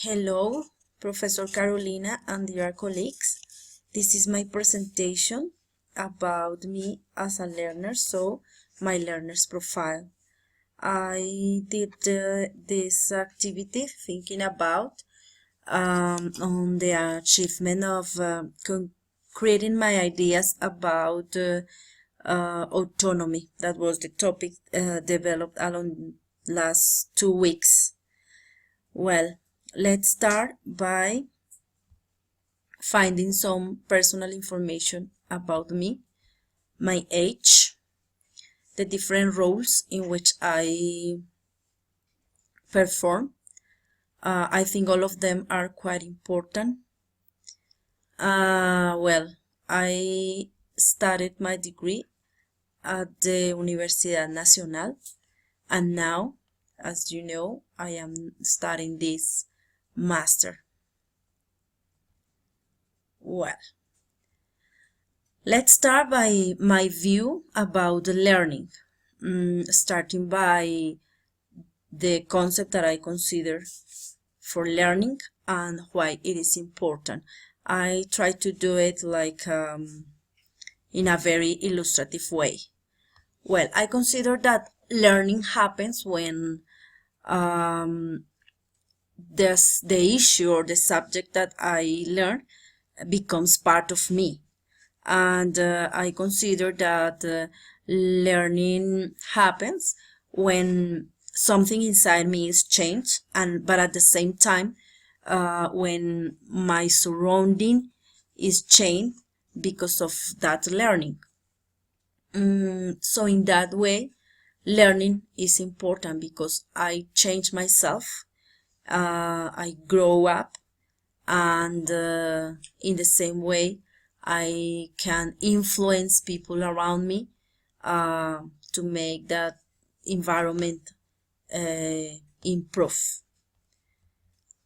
Hello, Professor Carolina and dear colleagues. This is my presentation about me as a learner, so my learner's profile. I did this activity thinking about on the achievement of creating my ideas about autonomy. That was the topic developed along last 2 weeks. Well, let's start by finding some personal information about me, my age, the different roles in which I perform. I think all of them are quite important. Well, I studied my degree at the Universidad Nacional, and now, as you know, I am studying this master. Well, let's start by my view about learning, starting by the concept that I consider for learning and why it is important. I try to do it like in a very illustrative way. Well, I consider that learning happens when the issue or the subject that I learn becomes part of me. And I consider that learning happens when something inside me is changed, but at the same time, when my surrounding is changed because of that learning. So in that way, learning is important because I change myself, I grow up, and in the same way, I can influence people around me to make that environment improve.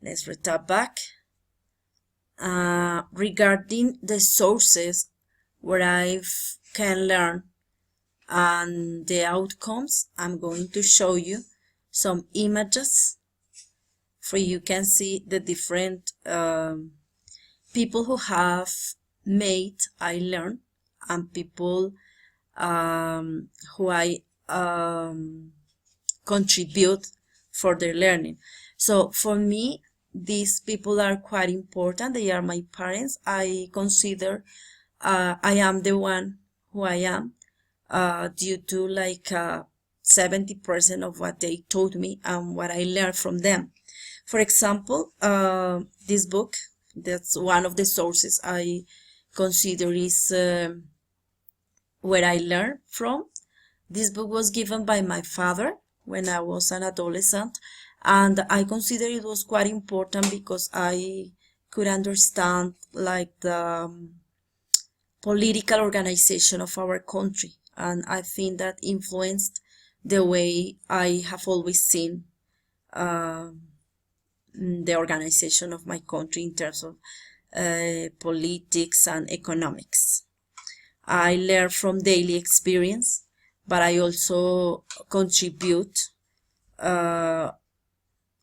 Let's return back. Regarding the sources where I can learn and the outcomes, I'm going to show you some images for you can see the different people who have made I learn and people who I contribute for their learning. So for me, these people are quite important. They are my parents. I consider I am the one who I am due to like 70% of what they taught me and what I learned from them. For example, this book, that's one of the sources I consider is where I learned from. This book was given by my father when I was an adolescent, and I consider it was quite important because I could understand like the political organization of our country, and I think that influenced the way I have always seen the organization of my country in terms of politics and economics. I learn from daily experience, but I also contribute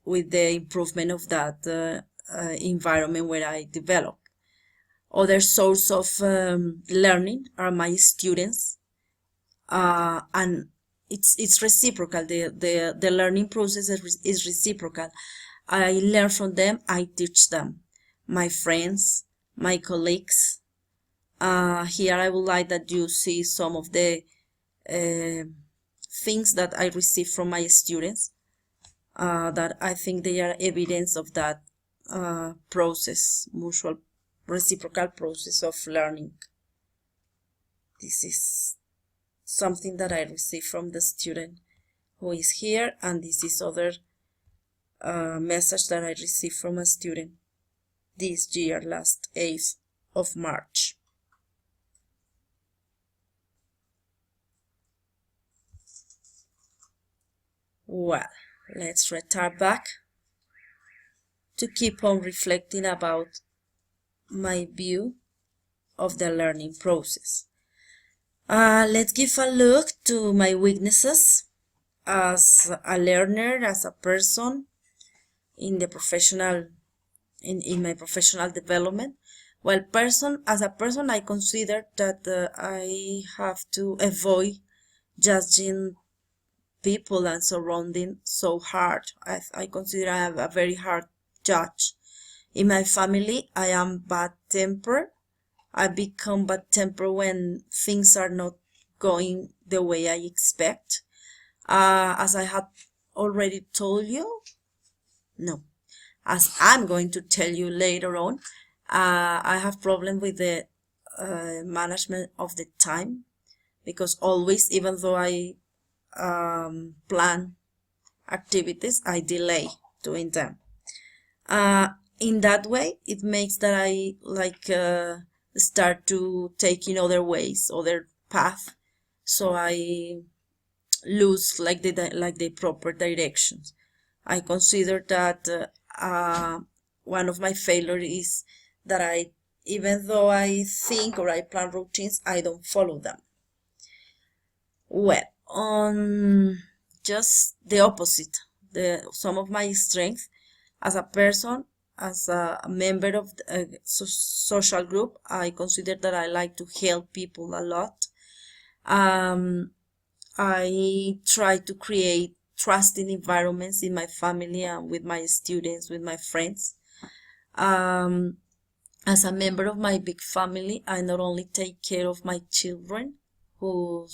with the improvement of that environment where I develop. Other source of learning are my students, and it's reciprocal. The learning process is reciprocal. I learn from them, I teach them. My friends, my colleagues. Here I would like that you see some of the things that I receive from my students that I think they are evidence of that process, mutual reciprocal process of learning. This is something that I received from the student who is here, and this is other message that I received from a student this year, last 8th of March. Well, let's return back to keep on reflecting about my view of the learning process. Let's give a look to my weaknesses as a learner, as a person. in the professional in my professional development. Well, as a person, I consider that I have to avoid judging people and surrounding so hard. I consider I am a very hard judge. In my family, I am bad tempered. I become bad tempered when things are not going the way I expect. As I have already told you, no, as I'm going to tell you later on, I have problem with the management of the time, because always, even though I plan activities, I delay doing them. In that way, it makes that I start to taking other ways, other path, so I lose the proper directions. I consider that one of my failures is that even though I think or I plan routines, I don't follow them. Well, on just the opposite, some of my strengths as a person, as a member of a social group, I consider that I like to help people a lot. I try to create trusting environments in my family and with my students, with my friends. As a member of my big family, I not only take care of my children, who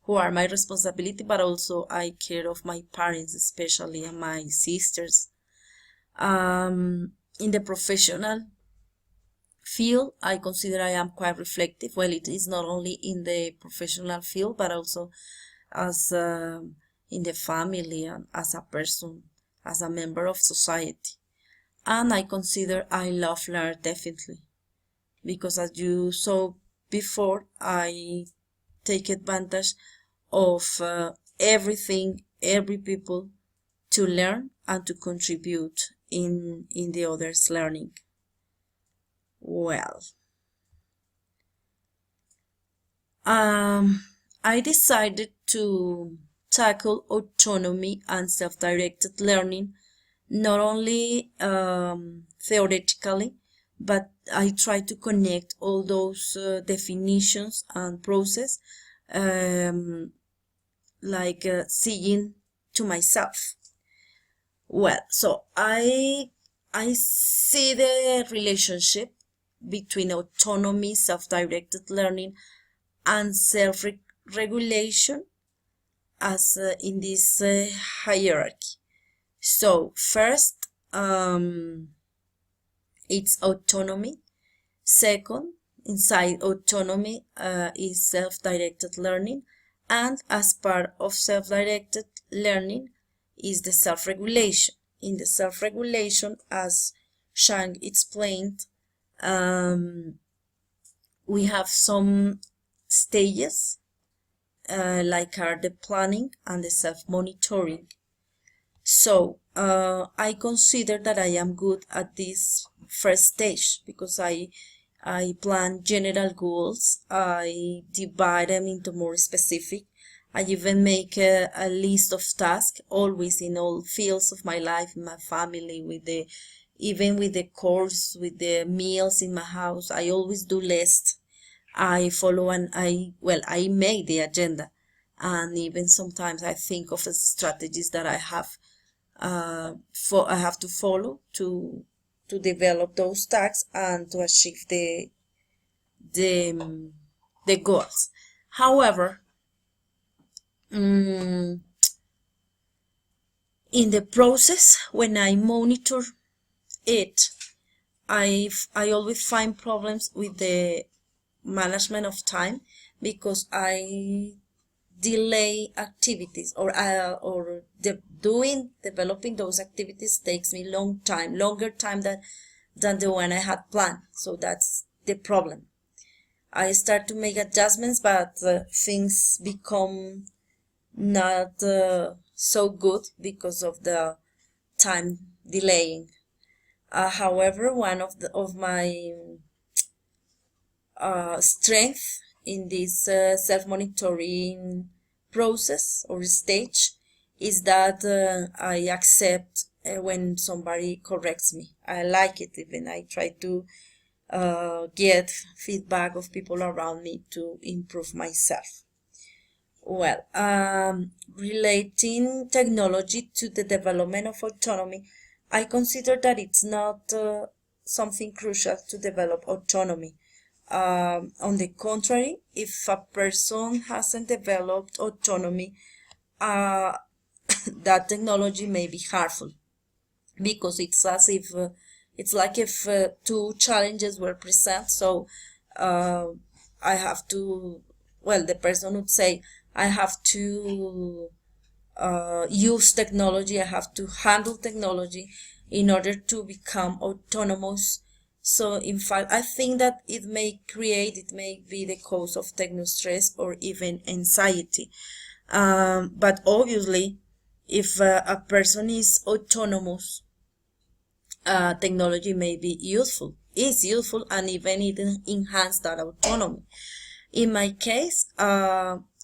are my responsibility, but also I care of my parents, especially, and my sisters. In the professional field, I consider I am quite reflective. Well, it is not only in the professional field, but also as in the family and as a person, as a member of society. And I consider I love learn definitely, because as you saw before, I take advantage of everything, every people, to learn and to contribute in the others' learning. Well, I decided to tackle autonomy and self-directed learning not only theoretically, but I try to connect all those definitions and process, seeing to myself. Well, so I see the relationship between autonomy, self-directed learning, and self-regulation as in this hierarchy. So first, it's autonomy. Second, inside autonomy is self-directed learning, and as part of self-directed learning is the self-regulation. In the self-regulation, as Shang explained, we have some stages, like are the planning and the self-monitoring. So I consider that I am good at this first stage, because I plan general goals, I divide them into more specific. I even make a list of tasks, always in all fields of my life, in my family, even with the course, with the meals in my house. I always do lists. I follow and I make the agenda, and even sometimes I think of the strategies that I have to follow to develop those tasks and to achieve the goals. However, in the process, when I monitor it, I always find problems with the management of time, because I delay activities, or developing those activities takes me longer time than the one I had planned. So that's the problem. I start to make adjustments, but things become not so good because of the time delaying. However, one of my strength in this self-monitoring process or stage is that I accept when somebody corrects me. I like it. Even I try to get feedback of people around me to improve myself. Well, relating technology to the development of autonomy, I consider that it's not something crucial to develop autonomy. On the contrary, if a person hasn't developed autonomy, uh, that technology may be harmful, because it's as if it's like if two challenges were present. So I have to, well, the person would say, I have to use technology, I have to handle technology in order to become autonomous. So in fact, I think that it may be the cause of techno stress or even anxiety. But obviously, if a person is autonomous, technology may be useful, is useful, and even it enhance that autonomy. In my case,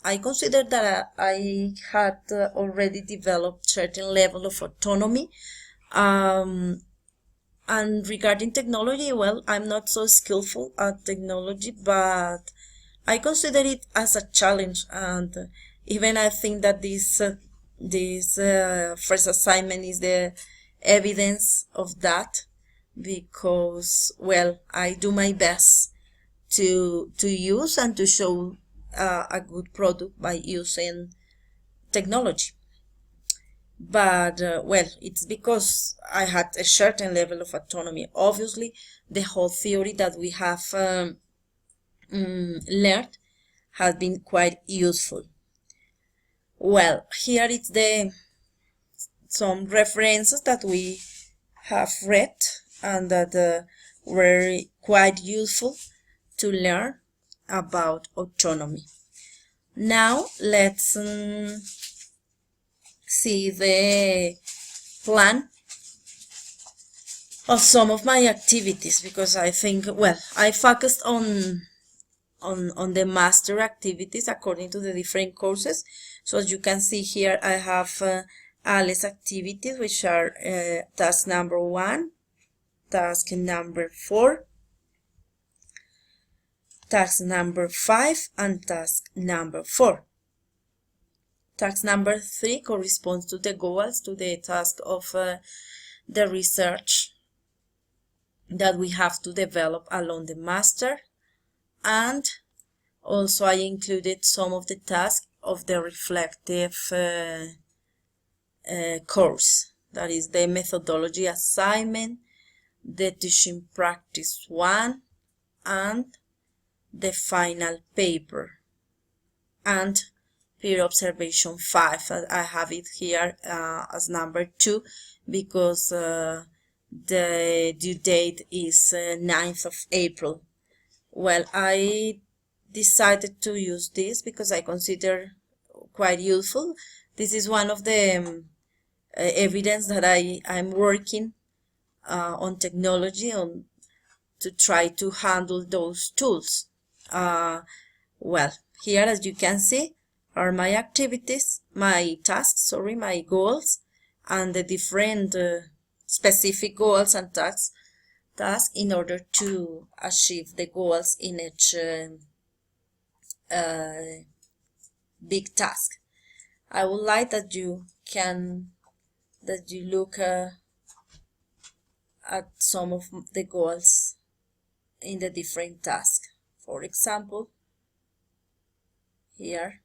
I consider that I had already developed certain level of autonomy. And regarding technology, well, I'm not so skillful at technology, but I consider it as a challenge, and even I think that this first assignment is the evidence of that, because, well, I do my best to use and to show a good product by using technology. But well, it's because I had a certain level of autonomy. Obviously, the whole theory that we have learned has been quite useful. Well, here is some references that we have read and that were quite useful to learn about autonomy. Now let's see the plan of some of my activities, because I think, well, I focused on the master activities according to the different courses. So as you can see here, I have ALES activities, which are task number 1, task number 4, task number 5, and task number 4. Task number 3 corresponds to the goals, to the task of the research that we have to develop along the master, and also I included some of the tasks of the reflective course, that is the methodology assignment, the teaching practice 1, and the final paper, and peer observation 5. I have it here as number 2 because the due date is 9th of April. Well, I decided to use this because I consider quite useful. This is one of the evidence that I'm working on technology, on to try to handle those tools. Well, here, as you can see, are my activities, my tasks, my goals, and the different specific goals and tasks in order to achieve the goals in each big task. I would like that you look at some of the goals in the different tasks. For example, here,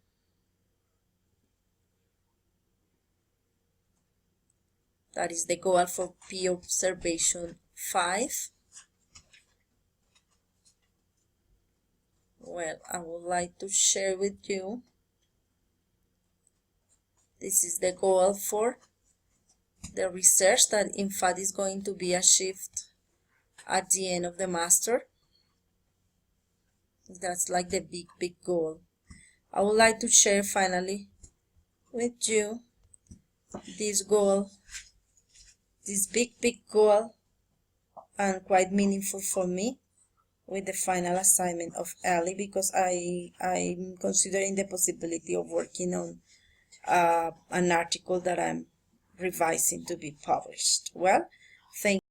that is the goal for peer observation 5. Well, I would like to share with you, this is the goal for the research that in fact is going to be achieved at the end of the master. That's like the big goal. I would like to share finally with you this goal, this big goal, and quite meaningful for me, with the final assignment of ELI, because I'm considering the possibility of working on an article that I'm revising to be published. Well, thank